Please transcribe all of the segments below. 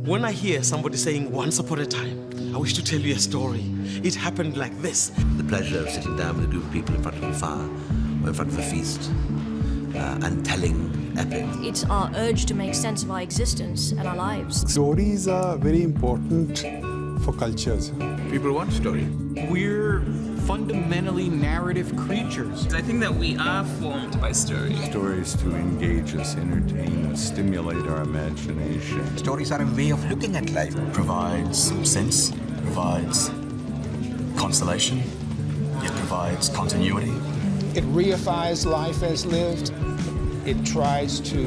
When I hear somebody saying, once upon a time, I wish to tell you a story. It happened like this. The pleasure of sitting down with a group of people in front of a fire or in front of a feast and telling epic. It's our urge to make sense of our existence and our lives. Stories are very important for cultures. People want story. We're fundamentally narrative creatures. I think that we are formed by stories. Stories to engage us, entertain us, stimulate our imagination. Stories are a way of looking at life. Provides sense, provides consolation, it provides continuity. It reifies life as lived. It tries to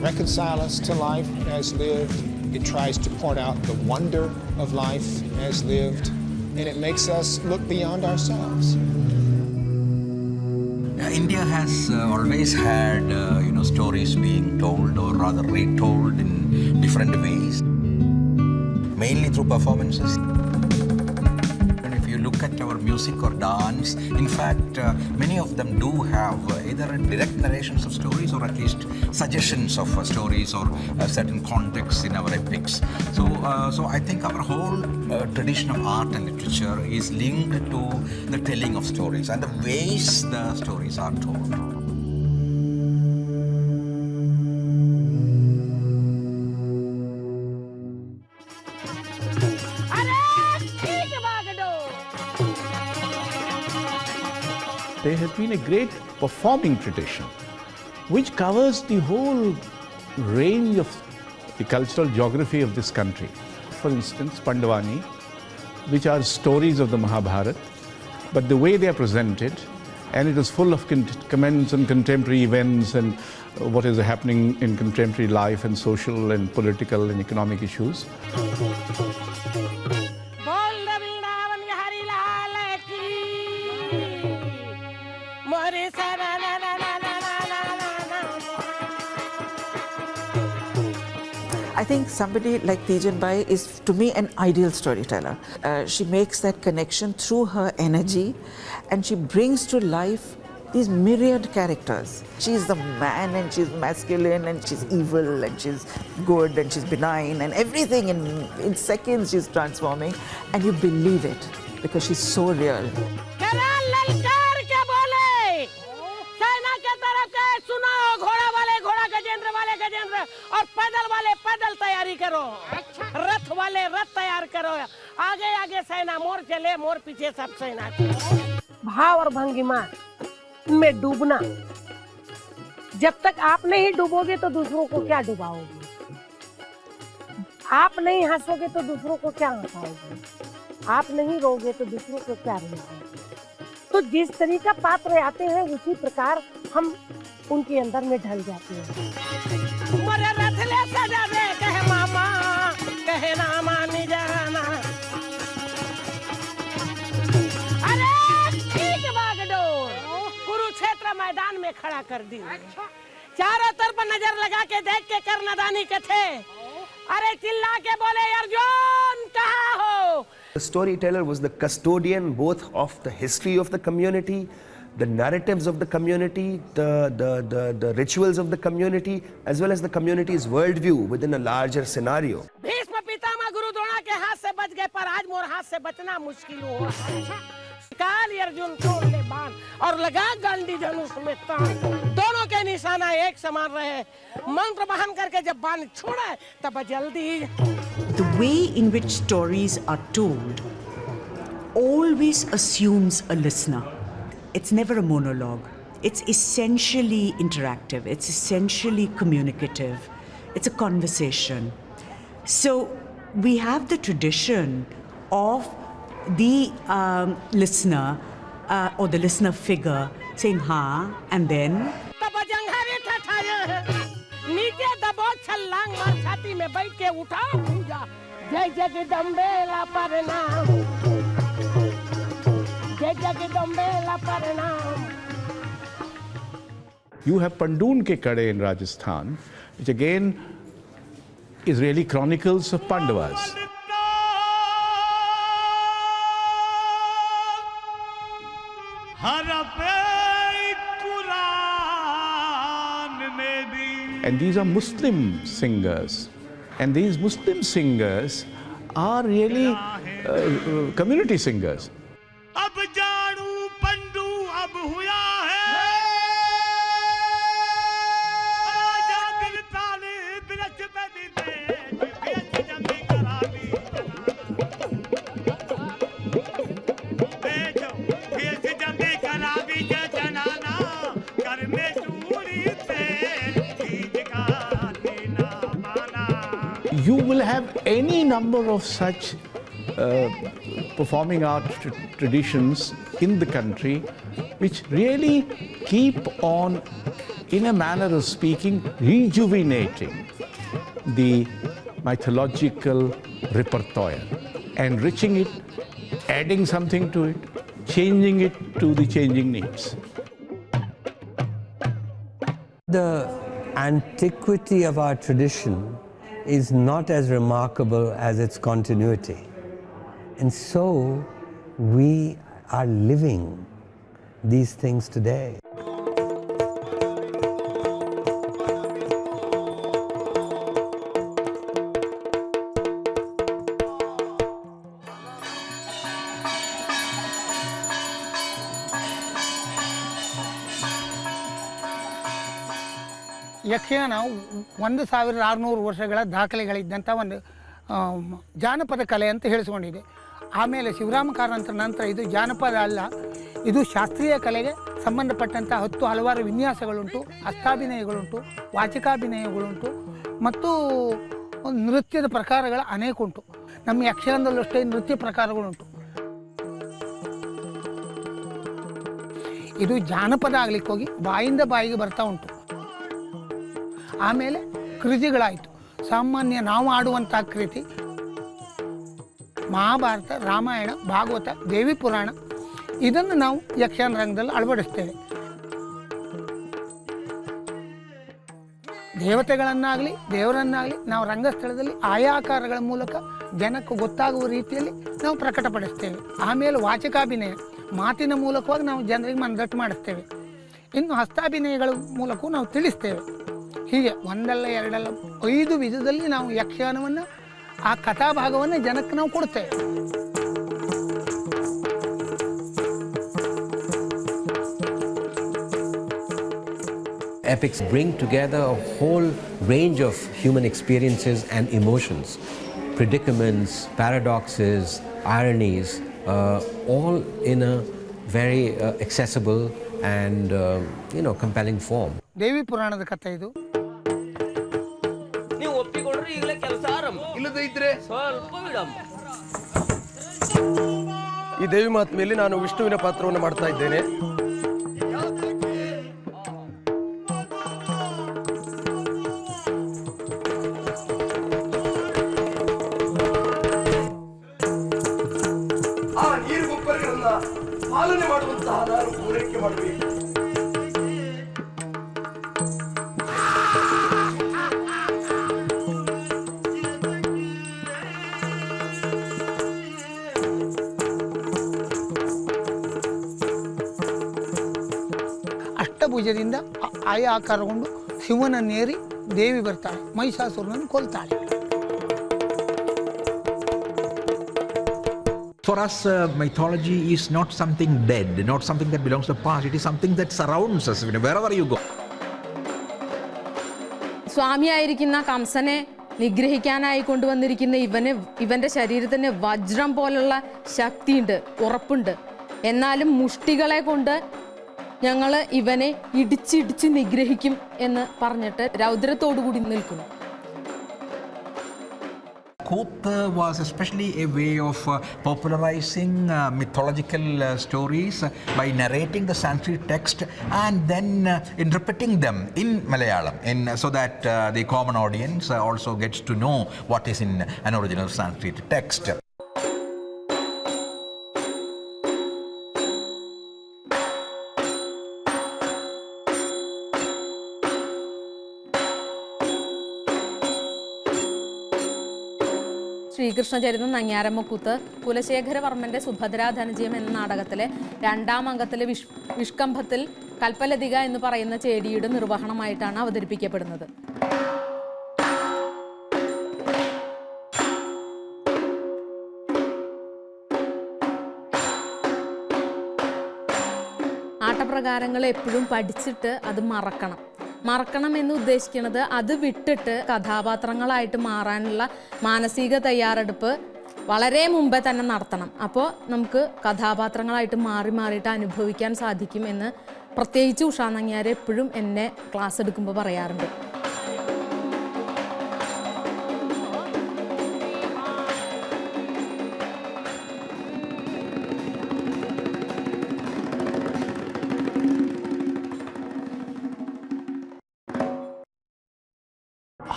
reconcile us to life as lived. It tries to point out the wonder of life as lived. And it makes us look beyond ourselves. India has always had, stories being told or rather retold in different ways, mainly through performances. And if you look at our music or dance, in fact, many of them do have either direct narrations of stories or at least suggestions of stories or certain contexts in our epics. So I think our whole tradition of art and literature is linked to the telling of stories and the ways the stories are told. There has been a great performing tradition which covers the whole range of the cultural geography of this country. For instance, Pandavani, which are stories of the Mahabharata, but the way they are presented, and it is full of comments on contemporary events and what is happening in contemporary life and social and political and economic issues. I think somebody like Tejan Bai is, to me, an ideal storyteller. She makes that connection through her energy, and she brings to life these myriad characters. She's the man, and she's masculine, and she's evil, and she's good, and she's benign, and everything in seconds she's transforming, and you believe it because she's so real. और पैदल वाले पैदल तैयारी करो, रथ वाले रथ तैयार करो, आगे आगे सेना, मोर चले मोर पीछे सब सेना। भाव और भंगिमा में डूबना, जब तक आप नहीं डूबोगे तो दूसरों को क्या डुबाओगे? आप नहीं हंसोगे तो दूसरों को क्या हंसाओगे? आप नहीं रोगे तो दूसरों को क्या रुलाओगे? तो जिस तरीका पात्र आते हैं उसी प्रकार हम उनके अंदर में ढल जाते हैं। मरे रथले सजा दे कहे मामा, कहे नामा निजाना। अरे ठीक बागडोर, कुरुक्षेत्र मैदान में खड़ा कर दी। चारों तरफ नजर लगा के देख के कर नादानी कथे। अरे चिल्ला के बोले अर्जुन कहाँ हो? The storyteller was the custodian both of the history of the community, the narratives of the community, the rituals of the community, as well as the community's worldview within a larger scenario. Bhishma Pitamah गुरु द्रोण के हाथ से बच गए, पर आज मोर हाथ से बचना मुश्किल हुआ। काल अर्जुन छोड़ ले बाण और लगा गांडी धनुष में तान, दोनों के निशाना एक समान रहे। मंत्र बहन करके जब बाण छोड़ा तब जल्दी। The way in which stories are told always assumes a listener. It's never a monologue. It's essentially interactive. It's essentially communicative. It's a conversation. So we have the tradition of the listener or the listener figure saying ha and then. नीचे दबो छलांग मार छाती में बैठ के उठाओ पूजा जय जगदम्बे ला प्रणाम जय जगदम्बे ला प्रणाम. You have Pandun ke Kade in Rajasthan, which again is really chronicles of Pandavas. And these are Muslim singers And these Muslim singers are really community singers. You will have any number of such performing art traditions in the country which really keep on, in a manner of speaking, rejuvenating the mythological repertoire, enriching it, adding something to it, changing it to the changing needs. The antiquity of our tradition is not as remarkable as its continuity. And so we are living these things today. Yakshagana 1600 ವರ್ಷಗಳ ದಾಖಲೆಗಳಿದ್ದಂಥ ಒಂದು ಜಾನಪದ ಕಲೆ ಅಂತ ಹೇಳಿಸ್ಕೊಂಡಿದೆ. ಆಮೇಲೆ ಶಿವರಾಮ ಕಾರಂತರ ನಂತರ ಇದು ಜಾನಪದ ಅಲ್ಲ, ಇದು ಶಾಸ್ತ್ರೀಯ ಕಲೆಗೆ ಸಂಬಂಧಪಟ್ಟಂಥ ಹಲವಾರು ವಿನ್ಯಾಸಗಳುಂಟು, ಹಸ್ತಾಭಿನಯಗಳುಂಟು, ವಾಚಿಕಾಭಿನಯಗಳುಂಟು ಮತ್ತು ನೃತ್ಯದ ಪ್ರಕಾರಗಳ ಅನೇಕ ಉಂಟು. ನಮ್ಮ ಯಕ್ಷಗಾನದಲ್ಲೂ ಅಷ್ಟೇ ನೃತ್ಯ ಪ್ರಕಾರಗಳುಂಟು. ಇದು ಜಾನಪದ ಆಗ್ಲಿಕ್ಕೆ ಹೋಗಿ ಬಾಯಿಂದ ಬಾಯಿಗೆ ಬರ್ತಾ ಉಂಟು. ಆಮೇಲೆ ಕೃತಿಗಳಾಯಿತು. ಸಾಮಾನ್ಯ ನಾವು ಆಡುವಂಥ ಕೃತಿ ಮಹಾಭಾರತ, ರಾಮಾಯಣ, ಭಾಗವತ, ದೇವಿ ಪುರಾಣ, ಇದನ್ನು ನಾವು ಯಕ್ಷಗಾನ ರಂಗದಲ್ಲಿ ಅಳವಡಿಸ್ತೇವೆ. ದೇವತೆಗಳನ್ನಾಗಲಿ ದೇವರನ್ನಾಗಲಿ ನಾವು ರಂಗಸ್ಥಳದಲ್ಲಿ ಆಯಾ ಆಕಾರಗಳ ಮೂಲಕ ಜನಕ್ಕೆ ಗೊತ್ತಾಗುವ ರೀತಿಯಲ್ಲಿ ನಾವು ಪ್ರಕಟಪಡಿಸ್ತೇವೆ. ಆಮೇಲೆ ವಾಚಕಾಭಿನಯ, ಮಾತಿನ ಮೂಲಕವಾಗಿ ನಾವು ಜನರಿಗೆ ಮನದಟ್ಟು ಮಾಡಿಸ್ತೇವೆ. ಇನ್ನು ಹಸ್ತಾಭಿನಯಗಳ ಮೂಲಕವೂ ನಾವು ತಿಳಿಸ್ತೇವೆ. ಹೀಗೆ ಒಂದಲ್ಲ ಎರಡಲ್ಲ 5 ವಿಧದಲ್ಲಿ ನಾವು ಯಕ್ಷಗಾನವನ್ನು, ಆ ಕಥಾಭಾಗವನ್ನು ಜನಕ್ಕೆ ನಾವು ಕೊಡ್ತೇವೆ. Epics bring together a whole range of human experiences and emotions, predicaments, paradoxes, ironies, all in a very accessible and compelling form. ದೇವಿ ಪುರಾಣದ ಕಥೆ ಇದು. ನೀವು ಒಪ್ಪಿಕೊಂಡ್ರೆ ಈಗಲೇ ಕೆಲಸ ಆರಂಭ, ಇಲ್ಲದೇ ಇದ್ರೆ ಸ್ವಲ್ಪ ವಿಳಂಬ. ಈ ದೇವಿ ಮಹಾತ್ಮೆಯಲ್ಲಿ ನಾನು ವಿಷ್ಣುವಿನ ಪಾತ್ರವನ್ನು ಮಾಡ್ತಾ ಇದ್ದೇನೆ. ಆ ನೀರು ಗೊಬ್ಬರಗಳನ್ನ ಪಾಲನೆ ಮಾಡುವಂತಹ ನಾನು ಪೂರೈಕೆ ಮಾಡಬೇಕು. ಅಷ್ಟಭುಜದಿಂದ ಆಯಾ ಆಕಾರಗೊಂಡು ಶಿವನನ್ನೇರಿ ದೇವಿ ಬರ್ತಾಳೆ, ಮಹಿಷಾಸುರನನ್ನು ಕೊಲ್ತಾಳೆ. For us, mythology is not something dead, not something that belongs to the past. It is something that surrounds us wherever you go. സ്വാമിയായിരിക്കുന്ന കംസനെ നിഗ്രഹിക്കാനായി കൊണ്ടുവന്നിരിക്കുന്ന ഇവന്റെ ശരീരത്തിന് വജ്രം പോലുള്ള ശക്തിയുണ്ട്, ഉറപ്പുണ്ട്. എന്നാലും മുഷ്ടികളെ കൊണ്ട് ഞങ്ങൾ ഇവനെ ഇടിച്ചിടിച്ച് നിഗ്രഹിക്കും എന്ന് പറഞ്ഞിട്ട് രൗദ്രത്തോടു കൂടി നിൽക്കുന്നു. Koth was especially a way of popularizing mythological stories by narrating the Sanskrit text and then interpreting them in Malayalam, so that the common audience also gets to know what is in an original Sanskrit text. Srikrishnacharitam, നങ്ങ്യാരമ്മക്കൂത്ത്, കുലശേഖരവർമ്മന്റെ Subhadra ധനജയം എന്ന നാടകത്തിലെ 2ാം അംഗത്തിലെ വിഷ്കംഭത്തിൽ കൽപ്പലതിക എന്ന് പറയുന്ന ചേടിയുടെ നിർവഹണമായിട്ടാണ് അവതരിപ്പിക്കപ്പെടുന്നത്. ആട്ടപ്രകാരങ്ങൾ എപ്പോഴും പഠിച്ചിട്ട് അത് മറക്കണം എന്ന് ഉദ്ദേശിക്കുന്നത് അത് വിട്ടിട്ട് കഥാപാത്രങ്ങളായിട്ട് മാറാനുള്ള മാനസിക തയ്യാറെടുപ്പ് വളരെ മുമ്പേ തന്നെ നടത്തണം. അപ്പോൾ നമുക്ക് കഥാപാത്രങ്ങളായിട്ട് മാറിയിട്ട് അനുഭവിക്കാൻ സാധിക്കും എന്ന് പ്രത്യേകിച്ച് ഉഷാ നങ്ങ്യാർ എപ്പോഴും എന്നെ ക്ലാസ് എടുക്കുമ്പോൾ പറയാറുണ്ട്.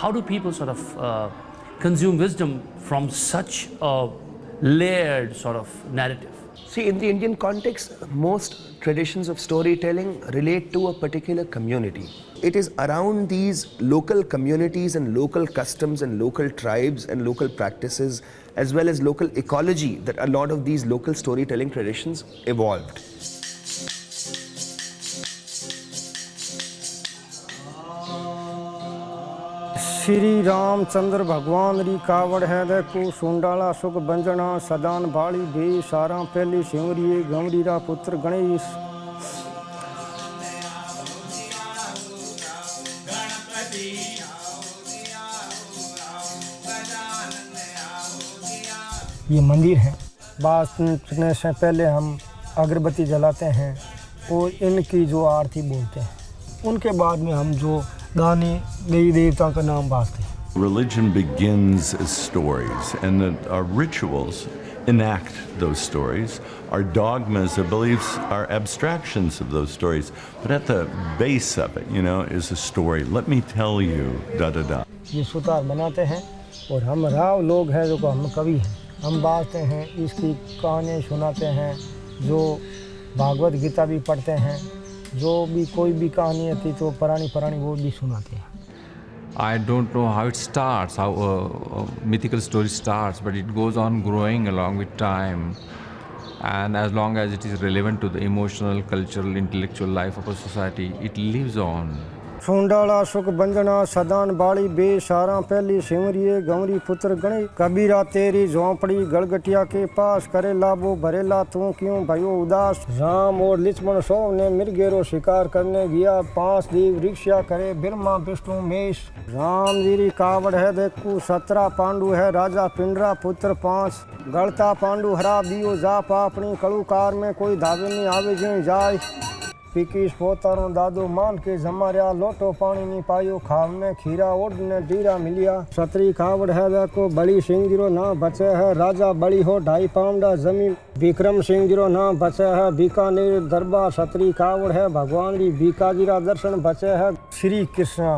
How do people sort of consume wisdom from such a layered sort of narrative? See, in the Indian context, most traditions of storytelling relate to a particular community. It is around these local communities and local customs and local tribes and local practices as well as local ecology that a lot of these local storytelling traditions evolved. Shri Ramchandra भगवान री कावड़ है देखो सुंडाला सुख बंजना सदान बाली बे सारा पहली सिमरिये गमरी रा पुत्र गणेश। ये मंदिर है। बाँटने से पहले हम अगरबत्ती जलाते हैं और इनकी जो आरती बोलते हैं, उनके बाद में हम जो गाने देवी देवता का नाम बाजते हैं। Religion begins as stories, and our rituals enact those stories. Our dogmas, our beliefs are abstractions of those stories. But at the base of it, is a story. Let me tell you, da-da-da. ये सुतार बनाते हैं और हम राव लोग हैं जो हम कवि हैं, हम बाजते हैं, इसकी कहानी सुनाते हैं, जो भागवत गीता भी पढ़ते हैं, जो भी कोई भी कहानी आती तो पुरानी वो भी सुनाते हैं। I don't know how it starts, how a mythical story starts, but it goes on growing along with time. And as long as it is relevant to the emotional, cultural, intellectual life of a society, it lives on. सुंडाला सुख बंजना सदान बाड़ी बे सारा पहली सिमरिये गमरी पुत्र गणे कबीरा तेरी झोंपड़ी गलगटिया के पास करे लाभो भरेला तू क्यों भयो उदास। राम और लक्ष्मण सो ने मृगेरो शिकार करने गया, 5 दीव रिक्शा करे ब्रह्मा विष्णु महेश। राम जी री कावड़ है देखू 17 पांडु है राजा पिंडरा पुत्र 5 गलता पांडु हरा दियो जा पापनी कलुकार में कोई धावे नहीं आवे जो जाय। पीकीश पोतारो दादो मान के जमारिया लोटो पानी नहीं पायो खाव में खीरा ओढ़ने डीरा मिलिया। सतरी कावड़ है देखो बड़ी सिंह जीरो ना बचे है राजा बड़ी हो 2.5 पाउंडा जमीन। विक्रम सिंह जीरो ना बचे है बीकानेर दरबार। सतरी कावड़ है भगवान री बीकाजीरा दर्शन बचे है। श्री कृष्णा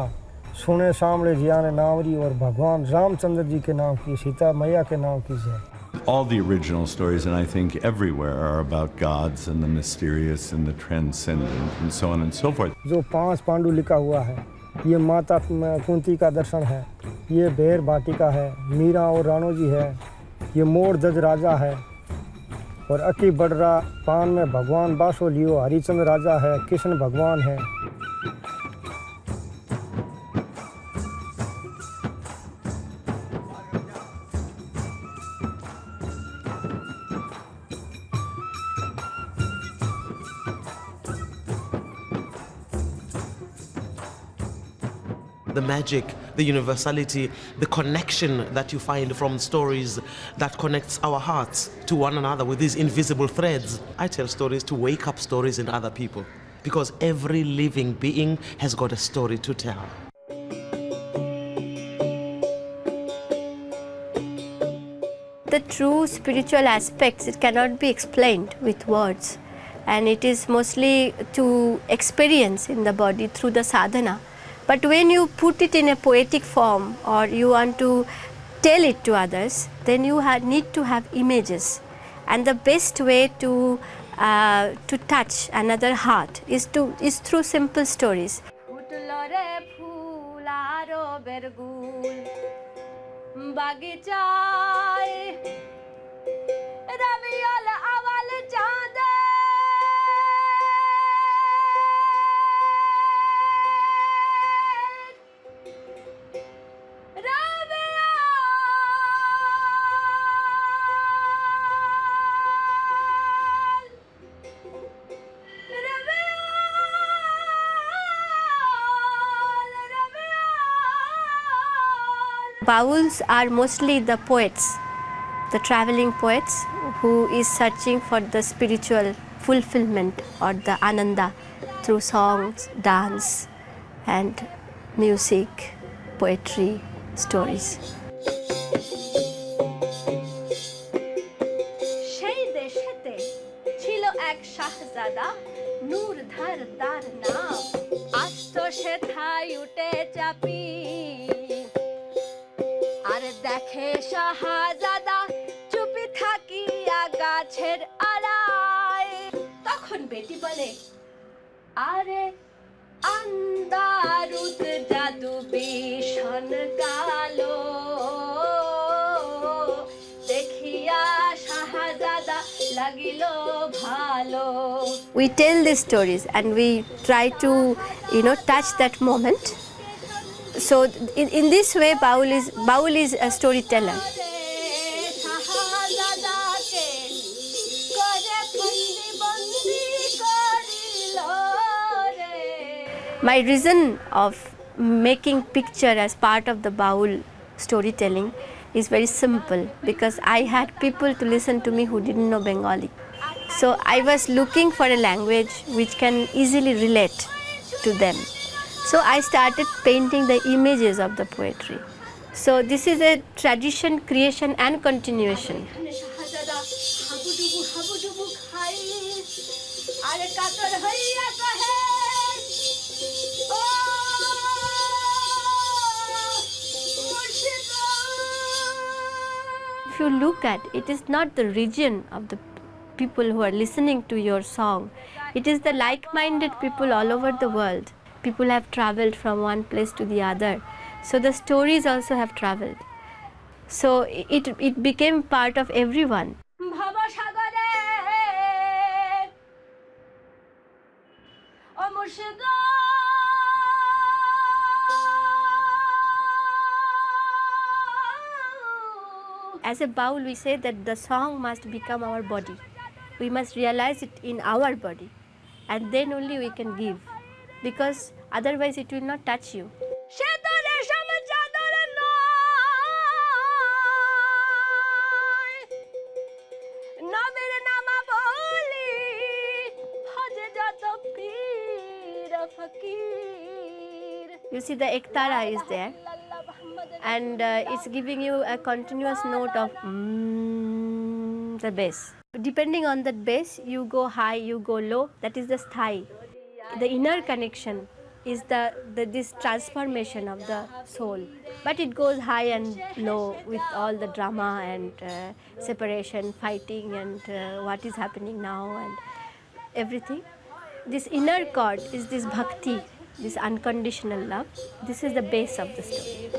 सुने सामने जिया ने नावरी और भगवान रामचंद्र जी के नाम की सीता मैया के नाम की जय। All the original stories, and I think everywhere, are about gods and the mysterious and the transcendent and so on and so forth. जो 5 पांडु लिखा हुआ है, ये माता कुंती का दर्शन है, ये बेर बाटिका है, मीरा और राणो जी है, ये मोर दज राजा है और अकी बड़रा पान में भगवान बासो लियो हरिचंद्र राजा है, कृष्ण भगवान है। The magic, the universality, the connection that you find from stories that connects our hearts to one another with these invisible threads. I tell stories to wake up stories in other people, because every living being has got a story to tell. The true spiritual aspects, it cannot be explained with words, and it is mostly to experience in the body through the sadhana. But when you put it in a poetic form or you want to tell it to others, then you need to have images. And the best way to touch another heart is through simple stories. Bauls are mostly the poets, the traveling poets who is searching for the spiritual fulfillment or the ananda through songs, dance and music, poetry, stories. শাহজাদা নূরধার তার নাম আস্ত সেথায় উঠে চাপি আর দেখে শাহজাদা চুপি থাকিয়া গাছের আড়ায় তখন বেটি বলে আরে আন্দারুত জাদু ভীষণ কালো দেখিয়া শাহজাদা লাগিলো ভালো. We tell these stories and we try to, touch that moment. So in this way, Baul is a storyteller. My reason of making picture as part of the Baul storytelling is very simple, because I had people to listen to me who didn't know Bengali. So I was looking for a language which can easily relate to them. So I started painting the images of the poetry. So this is a tradition, creation and continuation. If you look at it, is not the region of the people who are listening to your song. It is the like-minded people all over the world. People have traveled from one place to the other. So the stories also have traveled. So it became part of everyone. As a Baul, we say that the song must become our body. We must realize it in our body, and then only we can give, because otherwise it will not touch you. You see, the ektara is there, and it's giving you a continuous note of the bass. Depending on that bass, you go high, you go low. That is the sthai. The inner connection is this transformation of the soul. But it goes high and low with all the drama and separation, fighting, and what is happening now and everything. This inner chord is this bhakti, this unconditional love. This is the base of the story.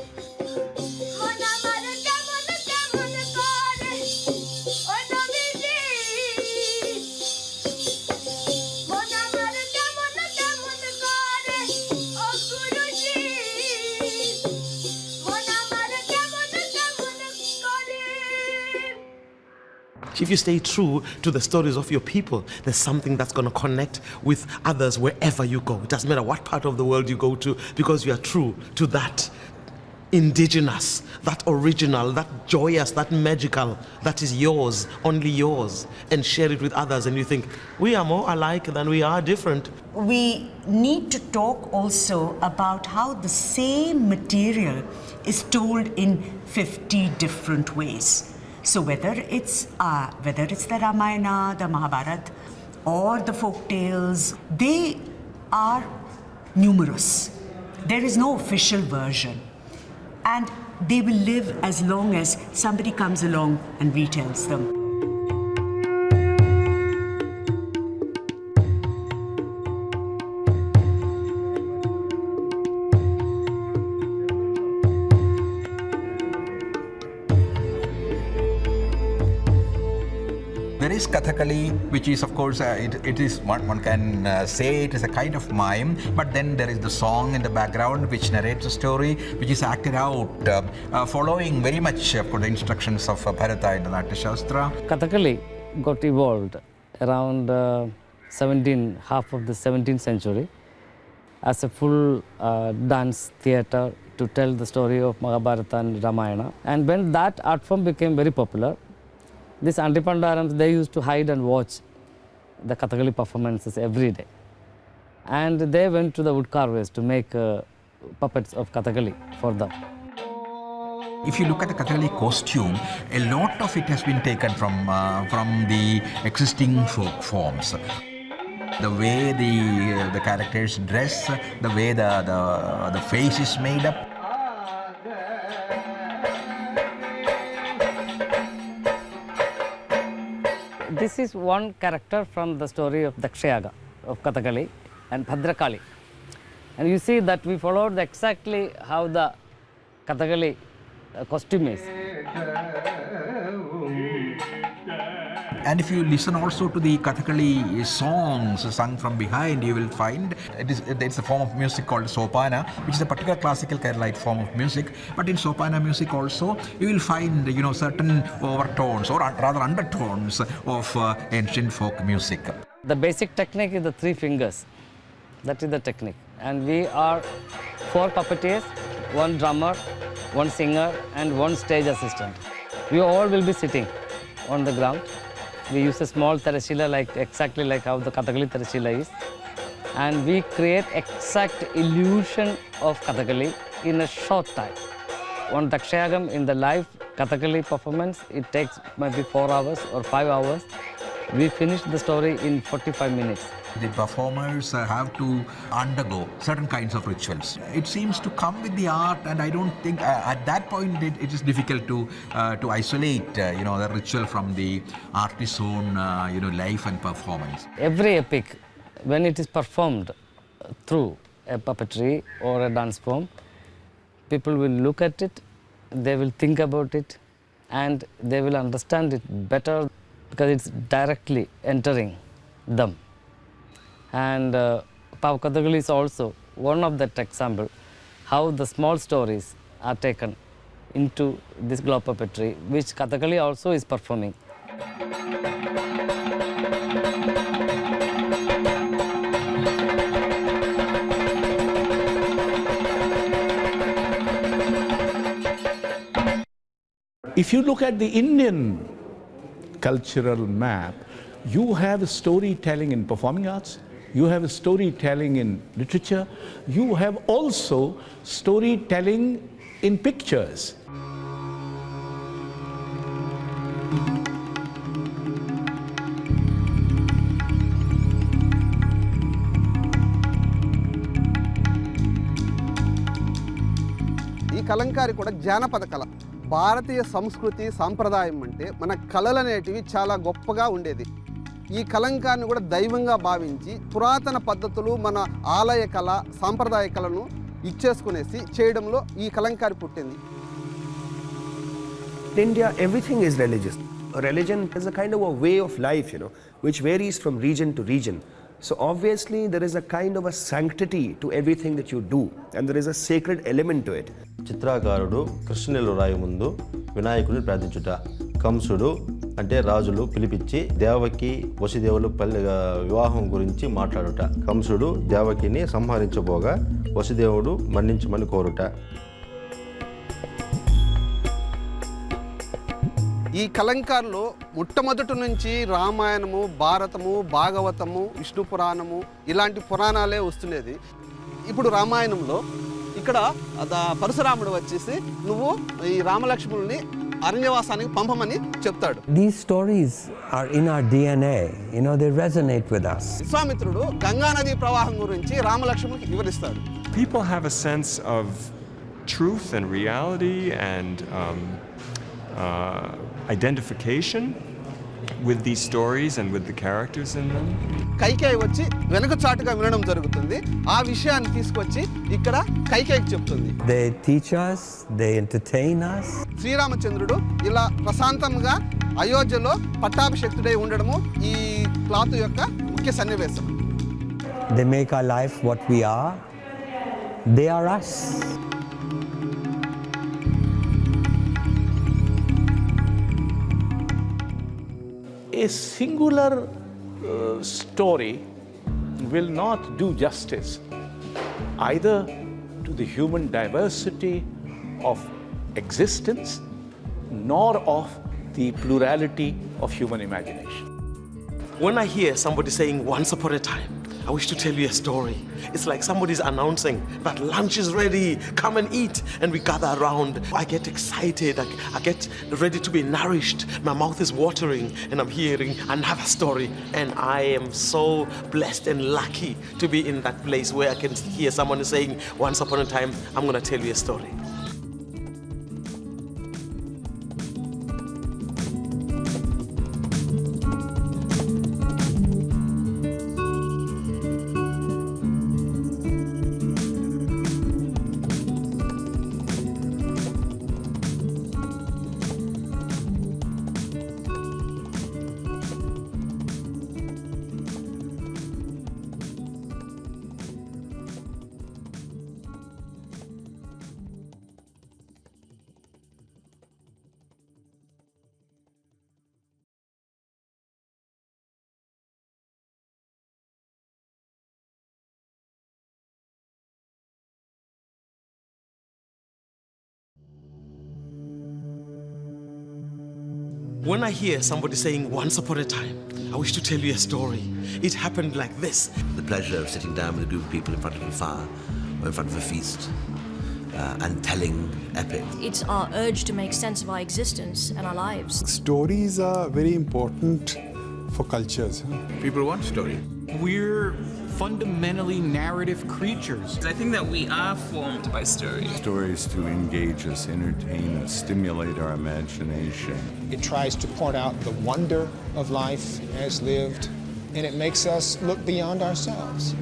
If you stay true to the stories of your people, there's something that's going to connect with others wherever you go. It doesn't matter what part of the world you go to, because you are true to that indigenous, that original, that joyous, that magical, that is yours, only yours, and share it with others, and you think, we are more alike than we are different. We need to talk also about how the same material is told in 50 different ways. So whether it's the Ramayana, the Mahabharata, or the folk tales, they are numerous. There is no official version, and they will live as long as somebody comes along and retells them. There is Kathakali, which is, of course, it is one can say it is a kind of mime, but then there is the song in the background which narrates a story, which is acted out following very much the instructions of Bharata in the Natya Shastra. Kathakali got evolved around half of the 17th century as a full dance theatre to tell the story of Mahabharata and Ramayana. And when that art form became very popular, these Antipandarans, they used to hide and watch the Kathakali performances every day. And they went to the wood carvers to make puppets of Kathakali for them. If you look at the Kathakali costume, a lot of it has been taken from the existing folk forms. The way the characters dress, the way the face is made up. This is one character from the story of Dakshayaga of Kathakali and Bhadrakali. And you see that we followed exactly how the Kathakali costume is. And if you listen also to the Kathakali songs sung from behind, you will find it's a form of music called Sopana, which is a particular classical Keralite form of music. But in Sopana music also, you will find certain overtones or rather undertones of ancient folk music. The basic technique is the 3 fingers. That is the technique. And we are 4 puppeteers, 1 drummer, 1 singer, and 1 stage assistant. We all will be sitting on the ground. We use a small tarashila exactly like how the Kathakali tarashila is. And we create exact illusion of Kathakali in a short time. One Dakshayagam in the live Kathakali performance, it takes maybe 4 hours or 5 hours. We finish the story in 45 minutes. The performers have to undergo certain kinds of rituals. It seems to come with the art, and I don't think at that point it is difficult to isolate the ritual from the artist's own life and performance. Every epic, when it is performed through a puppetry or a dance form, people will look at it, they will think about it, and they will understand it better because it's directly entering them. And Pav Kathakali is also one of that example, how the small stories are taken into this globe puppetry, which Kathakali also is performing. If you look at the Indian cultural map, you have storytelling in performing arts, you have storytelling in literature, you have also storytelling in pictures. ఈ కలంకారి కూడా జానపద కళ. భారతీయ సంస్కృతి సాంప్రదాయం అంటే మన కళలు అనేటివి చాలా గొప్పగా ఉండేది. ఈ కలంకారిని కూడా దైవంగా భావించి పురాతన పద్ధతులు మన ఆలయ కళ సాంప్రదాయ కళను ఇచ్చేసుకునేసి చేయడంలో ఈ కలంకారి పుట్టింది. In India, everything is religious. A religion is a kind of a way of life, which varies from region to region. So obviously there is a kind of a sanctity to everything that you do, and there is a sacred element to it. చిత్రకారుడు కృష్ణునిలో రాయి ముందు వినాయకుడిని ప్రార్థించుట, కంసుడు అంటే రాజులు పిలిపించి దేవకి వసుదేవులు వివాహం గురించి మాట్లాడుట, కంసుడు దేవకిని సంహరించబోగా వసుదేవుడు మన్నించమని కోరుట. ఈ కలంకారులో మొట్టమొదటి నుంచి రామాయణము, భారతము, భాగవతము, విష్ణు పురాణము ఇలాంటి పురాణాలే వస్తుండేది. ఇప్పుడు రామాయణంలో ఇక్కడ పరశురాముడు వచ్చేసి నువ్వు ఈ రామలక్ష్మణుల్ని అరణ్యవాసానికి పంపమని చెప్తాడు. These stories are in our DNA, they resonate with us. విశ్వామిత్రుడు గంగా నది ప్రవాహం గురించి రామలక్ష్మణునికి వివరిస్తాడు. People have a sense of truth and reality and identification with these stories and with the characters in them. Kaikeyi వచ్చి వెనక చాటుగా వినడం జరుగుతుంది. ఆ విషయాన్ని తీసుకొచ్చి ఇక్కడ కైకేయికి చెప్తుంది. They teach us, they entertain us. శ్రీరామచంద్రుడు ఇలా ప్రశాంతంగా అయోధ్యలో పట్టాభిషేక్తుడై ఉండడము ఈ క్లాత్ యొక్క ముఖ్య సన్నివేశం. They make our life what we are. They are us. A singular story will not do justice either to the human diversity of existence, nor of the plurality of human imagination. When I hear somebody saying, once upon a time, I wish to tell you a story, it's like somebody's announcing that lunch is ready, come and eat, and we gather around. I get excited, I get ready to be nourished, my mouth is watering, and I'm hearing another story. And I am so blessed and lucky to be in that place where I can hear someone saying, once upon a time, I'm gonna tell you a story. When I hear somebody saying, once upon a time, I wish to tell you a story, it happened like this. The pleasure of sitting down with a group of people in front of a fire or in front of a feast and telling epic. It's our urge to make sense of our existence and our lives. Stories are very important for cultures. People want story. We're fundamentally narrative creatures. I think that we are formed by stories. Stories to engage us, entertain us, stimulate our imagination. It tries to point out the wonder of life as lived, and it makes us look beyond ourselves.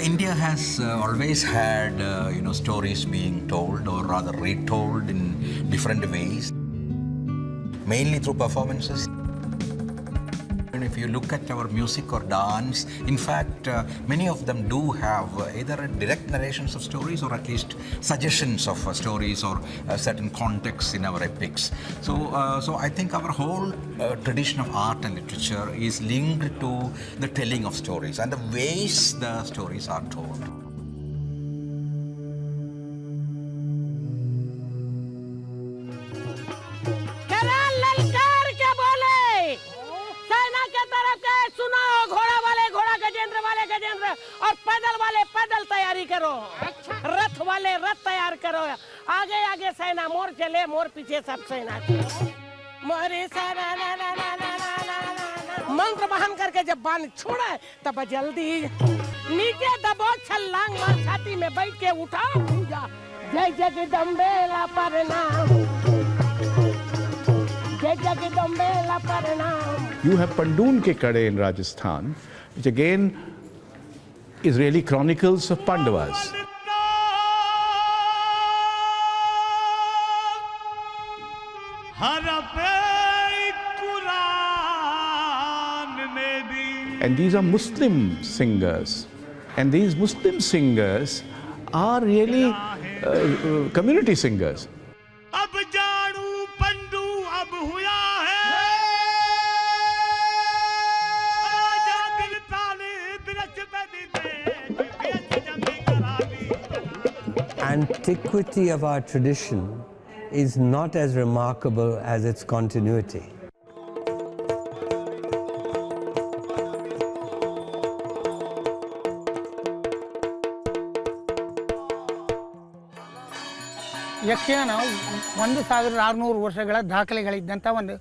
India has always had, stories being told, or rather retold in different ways, mainly through performances. And if you look at our music or dance, in fact, many of them do have either direct narrations of stories or at least suggestions of stories or certain contexts in our epics. So I think our whole tradition of art and literature is linked to the telling of stories and the ways the stories are told. और पैदल वाले पैदल तैयारी करो, रथ वाले रथ तैयार करो, आगे आगे सेना, मोर चले मोर पीछे सब सेना। मोरे सेना ना ना ना ना ना मंत्र बहन करके जब बाण छोड़ा तब जल्दी नीचे दबो, छलांग मार, छाती में बैठ के उठा पूजा, जय जगदम्बे ला प्रणाम, जय जगदम्बे ला प्रणाम। You have Pandun ke Kade in Rajasthan, which again is really chronicles of Pandavas. And these are Muslim singers. And these Muslim singers are really community singers. Antiquity of our tradition is not as remarkable as its continuity. Yakshagana 1600 ವರ್ಷಗಳ ದಾಖಲೆಗಳಿದ್ದಂಥ ಒಂದು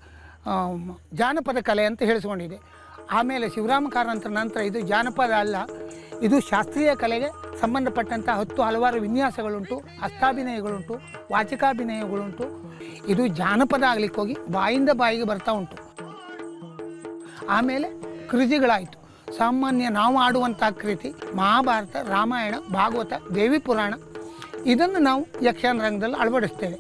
ಜಾನಪದ ಕಲೆ ಅಂತ ಹೇಳಿಸ್ಕೊಂಡಿದೆ. ಆಮೇಲೆ ಶಿವರಾಮ ಕಾರಂತರ ನಂತರ ಇದು ಜಾನಪದ ಅಲ್ಲ, ಇದು ಶಾಸ್ತ್ರೀಯ ಕಲೆಗೆ ಸಂಬಂಧಪಟ್ಟಂಥ 10 ಹಲವಾರು ವಿನ್ಯಾಸಗಳುಂಟು, ಹಸ್ತಾಭಿನಯಗಳುಂಟು, ವಾಚಿಕಾಭಿನಯಗಳುಂಟು. ಇದು ಜಾನಪದ ಆಗ್ಲಿಕ್ಕೆ ಹೋಗಿ ಬಾಯಿಂದ ಬಾಯಿಗೆ ಬರ್ತಾ ಉಂಟು. ಆಮೇಲೆ ಕೃತಿಗಳಾಯಿತು. ಸಾಮಾನ್ಯ ನಾವು ಆಡುವಂಥ ಕೃತಿ ಮಹಾಭಾರತ, ರಾಮಾಯಣ, ಭಾಗವತ, ದೇವಿ ಪುರಾಣ, ಇದನ್ನು ನಾವು ಯಕ್ಷಗಾನ ರಂಗದಲ್ಲಿ ಅಳವಡಿಸ್ತೇವೆ.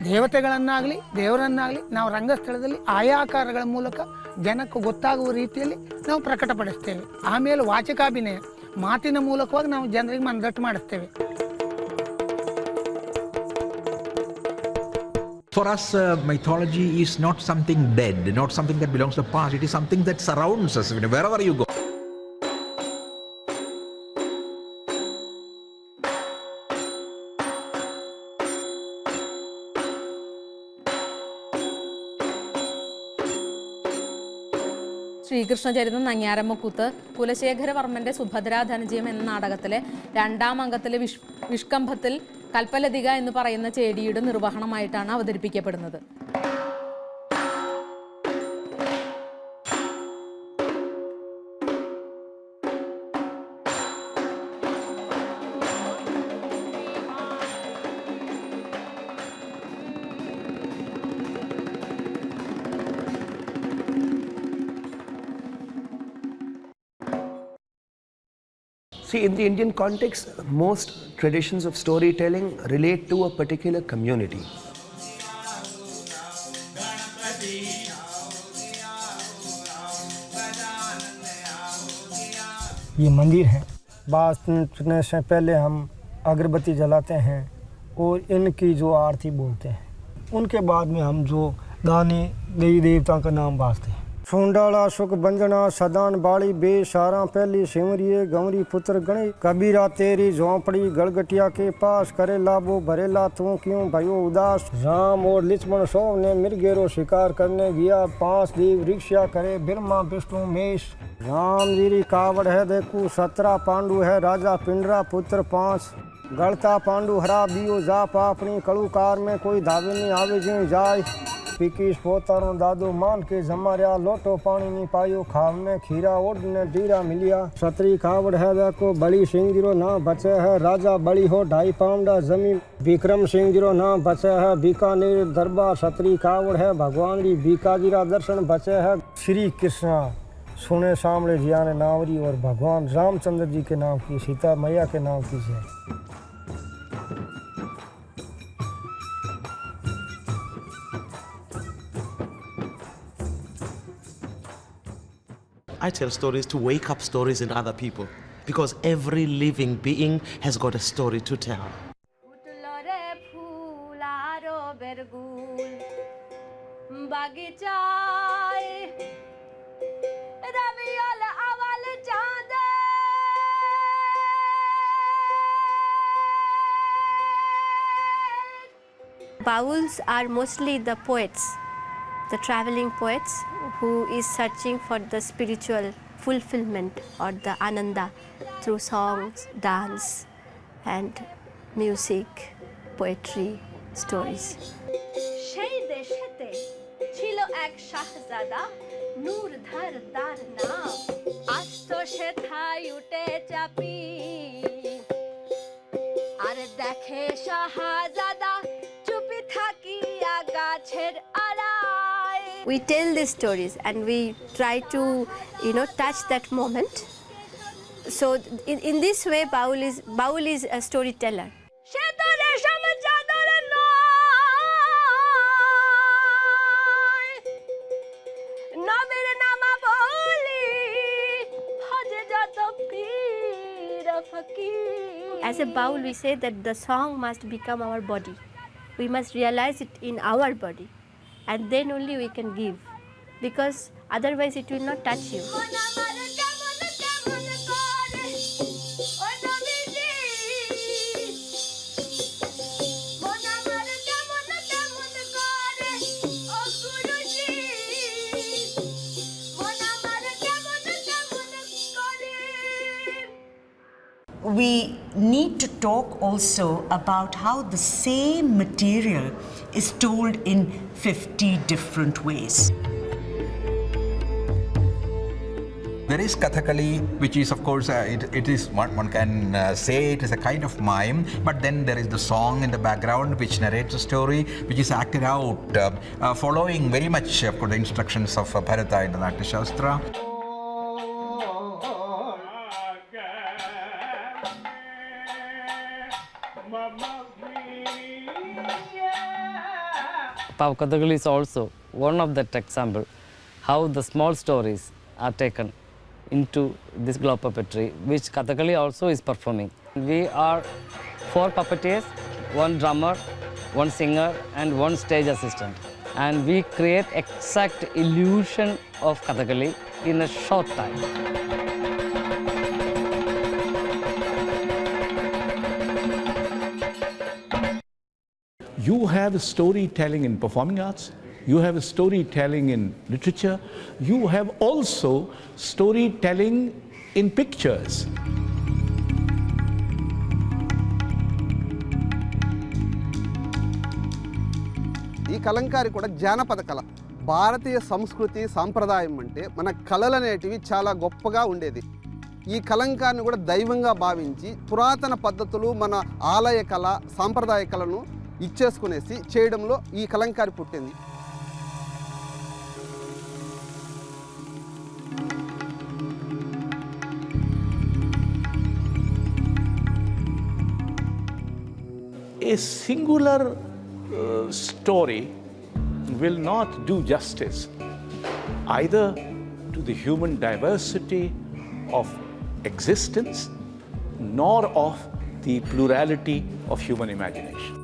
ದೇವತೆಗಳನ್ನಾಗಲಿ ದೇವರನ್ನಾಗಲಿ ನಾವು ರಂಗಸ್ಥಳದಲ್ಲಿ ಆಯಾ ಆಕಾರಗಳ ಮೂಲಕ ಜನಕ್ಕೆ ಗೊತ್ತಾಗುವ ರೀತಿಯಲ್ಲಿ ನಾವು ಪ್ರಕಟಪಡಿಸ್ತೇವೆ. ಆಮೇಲೆ ವಾಚಕಾಭಿನಯ, ಮಾತಿನ ಮೂಲಕವಾಗಿ ನಾವು ಜನರಿಗೆ ಮನದಟ್ಟು ಮಾಡಿಸ್ತೇವೆ. For us, mythology is not something dead, not something that belongs to the past. It is something that surrounds us wherever you go. Srikrishnacharitam നങ്ങ്യാരമ്മക്കൂത്ത് കുലശേഖരവർമ്മൻ്റെ Subhadra ധനജയം എന്ന നാടകത്തിലെ 2ാം അംഗത്തിലെ വിഷ്കംഭത്തിൽ കൽപ്പലതിക എന്ന് പറയുന്ന ചേടിയുടെ നിർവഹണമായിട്ടാണ് അവതരിപ്പിക്കപ്പെടുന്നത്. See, in the Indian context, most traditions of storytelling relate to a particular community. ये मंदिर है। बाँटने से पहले हम अगरबत्ती जलाते हैं और इनकी जो आरती बोलते हैं। उनके बाद में हम जो दाने देवी देवता का नाम बाँटते हैं। सोंडाला सुख बंजना सदान बाड़ी बेसारा पहली सिमरिए गमरी पुत्र गणे कबीरा तेरी झोंपड़ी गलगटिया के पास करे लाभो भरेला तू क्यों भयो उदास। राम और लक्ष्मण सौ ने मृगेरो शिकार करने गया 5 देव रिक्शा करे ब्रह्मा विष्णु मेष। राम जी कावड़ है देखू 17 पांडु है राजा पिंडरा पुत्र 5 गलता पांडु हरा दियो जा पापनी कड़ूकार में कोई धावे नहीं आवे जी जाए। पिकीस पोतारो दादो मान के जमारिया लोटो पानी नहीं पायो खाव में खीरा ओढ़ने डीरा मिलिया। छतरी कावड़ है देखो बड़ी सिंह जीरो ना बचे है राजा बड़ी हो 2.5 पाउंडा जमीन। विक्रम सिंह जीरो ना बचे है बीकानेर दरबार छतरी कावड़ है भगवान जी बीकाजीरा दर्शन बचे है। श्री कृष्णा सुने सामने जिया ने नावरी और भगवान रामचंद्र जी के नाम की सीता मैया के नाम की जय। I tell stories to wake up stories in other people because every living being has got a story to tell. Bauls are mostly the poets, the traveling poets who is searching for the spiritual fulfillment or the ananda through songs, dance and music, poetry, stories. সেই দেশেতে ছিল এক শাহজাদা নূরধর তার নাম আসতো সে ঠাই উঠে চাপি আর দেখে শাহজাদা চুপি থাকিয়া গাছের আড়ায়। We tell these stories and we try to, touch that moment. So in this way, Baul is a storyteller. As a Baul, we say that the song must become our body. We must realize it in our body. And then only we can give, because otherwise it will not touch you. We need to talk also about how the same material is told in 50 different ways. There is Kathakali, which is, of course, it is one can say it is a kind of mime, but then there is the song in the background which narrates a story, which is acted out following very much, of course, the instructions of Bharata in the Natya Shastra. Kathakali is also one of that example, how the small stories are taken into this globe puppetry, which Kathakali also is performing. We are 4 puppeteers, 1 drummer, 1 singer and 1 stage assistant. And we create exact illusion of Kathakali in a short time. You have storytelling in performing arts, You have storytelling in literature. You have also storytelling in pictures. ఈ కలంకారి కూడా జానపద కళ. భారతీయ సంస్కృతి సాంప్రదాయం అంటే మన కళలు అనేటివి చాలా గొప్పగా ఉండేది. ఈ కలంకారిని కూడా దైవంగా భావించి పురాతన పద్ధతులు మన ఆలయ కళ సాంప్రదాయ కళను ఇచ్చేసుకునేసి చేయడంలో ఈ కలంకారి పుట్టింది. A singular story will not do justice either to the human diversity of existence nor of the plurality of human imagination.